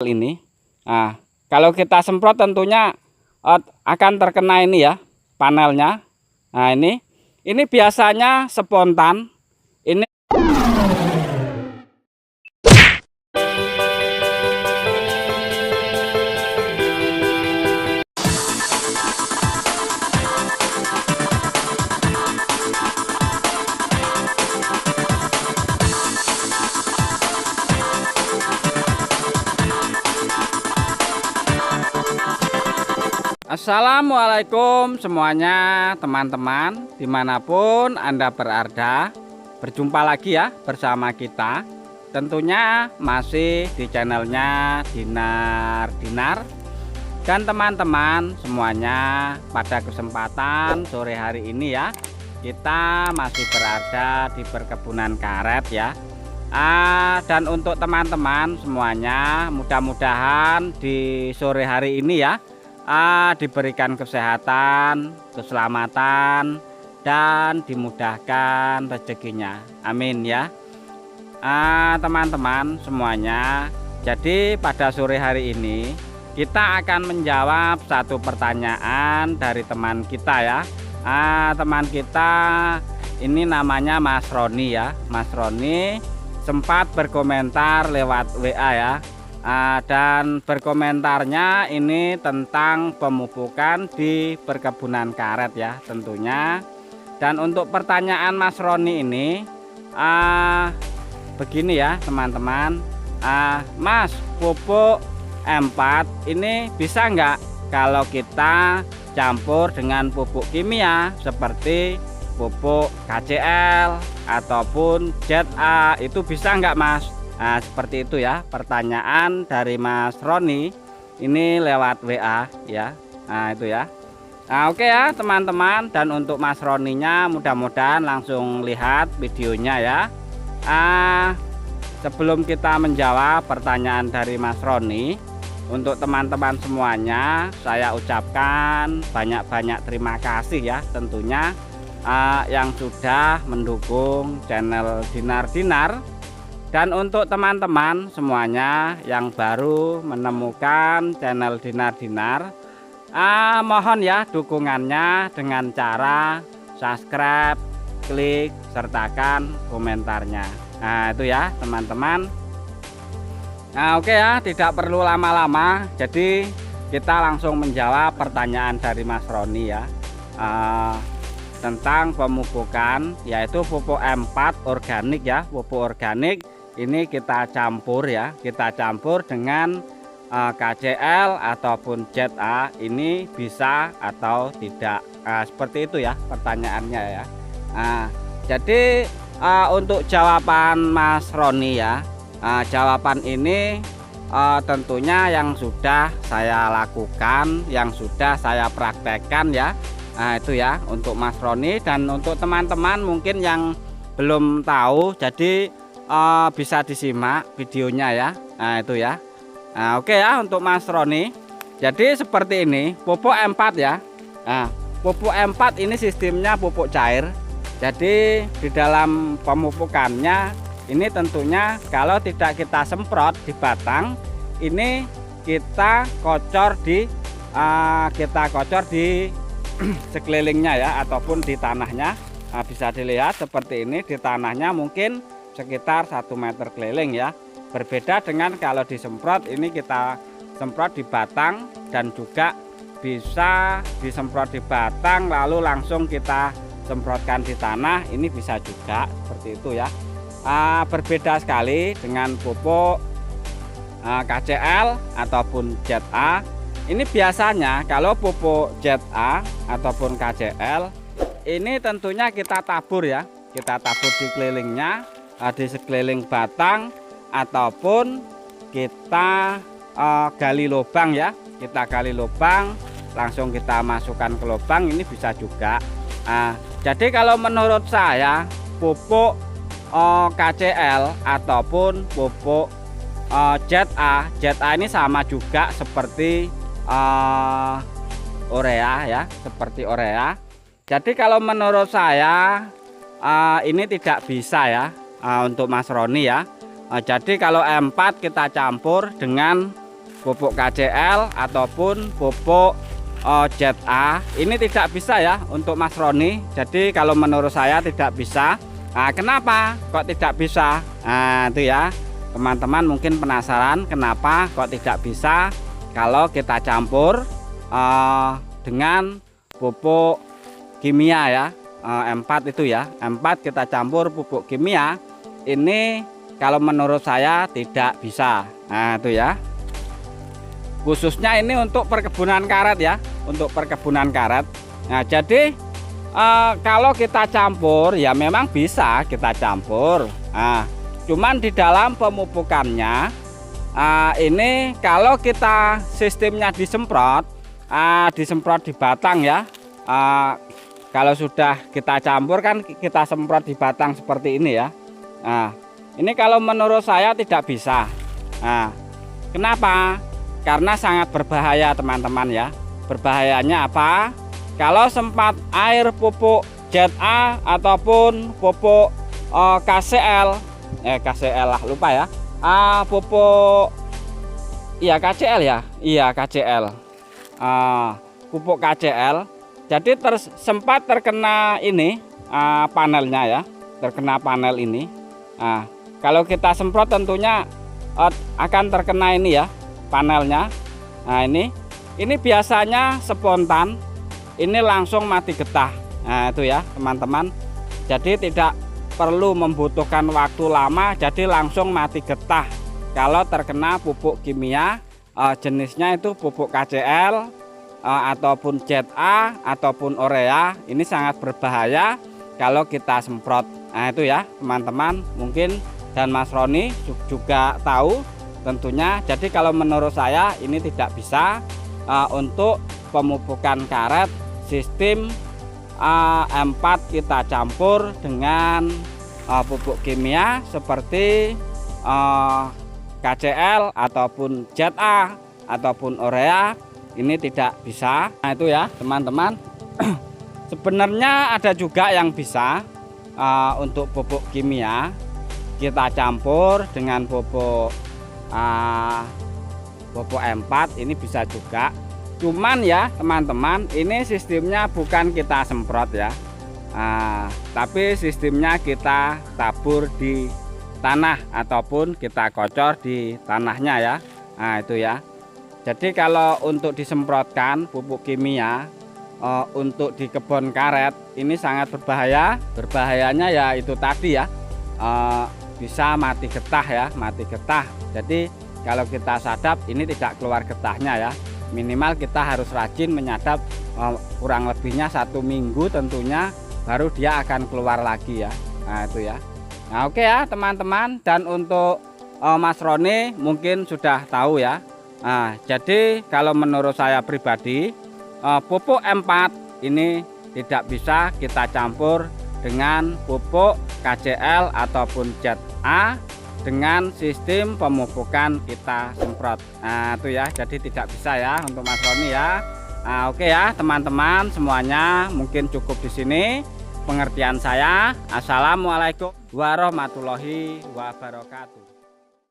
ini. Nah, kalau kita semprot tentunya akan terkena ini ya, panelnya. Nah, ini biasanya spontan. Ini Assalamualaikum semuanya teman-teman, dimanapun Anda berada. Berjumpa lagi ya bersama kita. Tentunya masih di channelnya Dinar. Dan teman-teman semuanya, pada kesempatan sore hari ini ya, kita masih berada di perkebunan karet ya. Dan untuk teman-teman semuanya, mudah-mudahan di sore hari ini ya diberikan kesehatan, keselamatan, dan dimudahkan rezekinya. Amin ya. Teman-teman semuanya, jadi pada sore hari ini kita akan menjawab satu pertanyaan dari teman kita ya. Teman kita ini namanya Mas Roni ya. Mas Roni sempat berkomentar lewat WA ya. Dan berkomentarnya ini tentang pemupukan di perkebunan karet ya tentunya. Dan untuk pertanyaan Mas Roni ini begini ya teman-teman. Mas, pupuk M4 ini bisa nggak kalau kita campur dengan pupuk kimia seperti pupuk KCL ataupun ZA, itu bisa nggak Mas? Nah, seperti itu ya pertanyaan dari Mas Roni ini lewat WA ya. Nah, itu ya. Nah, oke ya teman-teman, dan untuk Mas Roninya mudah-mudahan langsung lihat videonya ya. Sebelum kita menjawab pertanyaan dari Mas Roni, untuk teman-teman semuanya saya ucapkan banyak-banyak terima kasih ya tentunya yang sudah mendukung channel Dinar. Dan untuk teman-teman semuanya yang baru menemukan channel Dinar, mohon ya dukungannya dengan cara subscribe, klik, sertakan komentarnya. Nah, itu ya teman-teman. Nah, oke ya, tidak perlu lama-lama. Jadi kita langsung menjawab pertanyaan dari Mas Roni ya. Tentang pemupukan, yaitu pupuk M4 organik ya. Pupuk organik ini kita campur ya, kita campur dengan KCL ataupun ZA, ini bisa atau tidak. Seperti itu ya pertanyaannya ya. Jadi untuk jawaban Mas Roni ya, jawaban ini tentunya yang sudah saya lakukan, yang sudah saya praktekkan ya. Itu ya untuk Mas Roni. Dan untuk teman-teman mungkin yang belum tahu, jadi bisa disimak videonya ya. Nah, itu ya. Nah, oke ya untuk Mas Roni. Jadi seperti ini pupuk M4 ya. Nah, pupuk M4 ini sistemnya pupuk cair. Jadi di dalam pemupukannya ini tentunya kalau tidak kita semprot di batang, ini kita kocor di sekelilingnya ya, ataupun di tanahnya. Bisa dilihat seperti ini, di tanahnya mungkin sekitar 1 meter keliling ya. Berbeda dengan kalau disemprot, ini kita semprot di batang, dan juga bisa disemprot di batang lalu langsung kita semprotkan di tanah, ini bisa juga seperti itu ya. Berbeda sekali dengan pupuk KCL ataupun ZA. Ini biasanya kalau pupuk ZA ataupun KCL ini tentunya kita tabur ya, kita tabur di kelilingnya, di sekeliling batang, ataupun kita gali lubang ya, kita gali lubang langsung kita masukkan ke lubang, ini bisa juga. Jadi kalau menurut saya pupuk KCL ataupun pupuk ZA ini sama juga seperti urea ya, seperti urea. Jadi kalau menurut saya ini tidak bisa ya untuk Mas Roni ya. Jadi kalau M4 kita campur dengan pupuk KCL ataupun pupuk ZA ini tidak bisa ya untuk Mas Roni. Jadi kalau menurut saya tidak bisa. Nah, kenapa kok tidak bisa? Nah, itu ya teman-teman mungkin penasaran kenapa kok tidak bisa kalau kita campur dengan pupuk kimia ya, M4 itu ya, M4 kita campur pupuk kimia ini kalau menurut saya tidak bisa. Nah itu ya, khususnya ini untuk perkebunan karet ya, untuk perkebunan karet. Nah jadi kalau kita campur ya memang bisa kita campur. Nah, cuman di dalam pemupukannya ini kalau kita sistemnya disemprot di batang ya. Kalau sudah kita campur kan kita semprot di batang seperti ini ya. Nah ini kalau menurut saya tidak bisa. Nah kenapa? Karena sangat berbahaya teman-teman ya. Berbahayanya apa? Kalau sempat air pupuk ZA ataupun pupuk KCL lah lupa ya, pupuk iya KCL ya, iya KCL, pupuk KCL jadi sempat terkena ini panelnya ya, terkena panel ini. Nah kalau kita semprot tentunya akan terkena ini ya panelnya. Nah ini biasanya spontan, ini langsung mati getah. Nah itu ya teman-teman, jadi tidak perlu membutuhkan waktu lama, jadi langsung mati getah kalau terkena pupuk kimia jenisnya itu pupuk KCL ataupun ZA ataupun urea. Ini sangat berbahaya kalau kita semprot. Nah itu ya teman-teman, mungkin dan Mas Roni juga tahu tentunya. Jadi kalau menurut saya ini tidak bisa untuk pemupukan karet sistem M4 kita campur dengan pupuk kimia seperti KCL ataupun ZA ataupun urea, ini tidak bisa. Nah itu ya teman-teman. Sebenarnya ada juga yang bisa untuk pupuk kimia kita campur dengan pupuk M4, ini bisa juga. Cuman ya teman-teman, ini sistemnya bukan kita semprot ya, tapi sistemnya kita tabur di tanah ataupun kita kocor di tanahnya ya. Nah itu ya. Jadi kalau untuk disemprotkan pupuk kimia untuk di kebun karet ini sangat berbahaya. Berbahayanya ya itu tadi ya, bisa mati getah ya, mati getah. Jadi kalau kita sadap ini tidak keluar getahnya ya. Minimal kita harus rajin menyadap kurang lebihnya 1 minggu tentunya, baru dia akan keluar lagi ya. Nah itu ya. Nah oke ya teman-teman, dan untuk Mas Roni mungkin sudah tahu ya. Nah jadi kalau menurut saya pribadi pupuk M4 ini tidak bisa kita campur dengan pupuk KCL ataupun ZA dengan sistem pemupukan kita semprot. Nah itu ya, jadi tidak bisa ya untuk Mas Roni ya. Nah, oke ya teman-teman semuanya, mungkin cukup di sini pengertian saya. Assalamualaikum warahmatullahi wabarakatuh.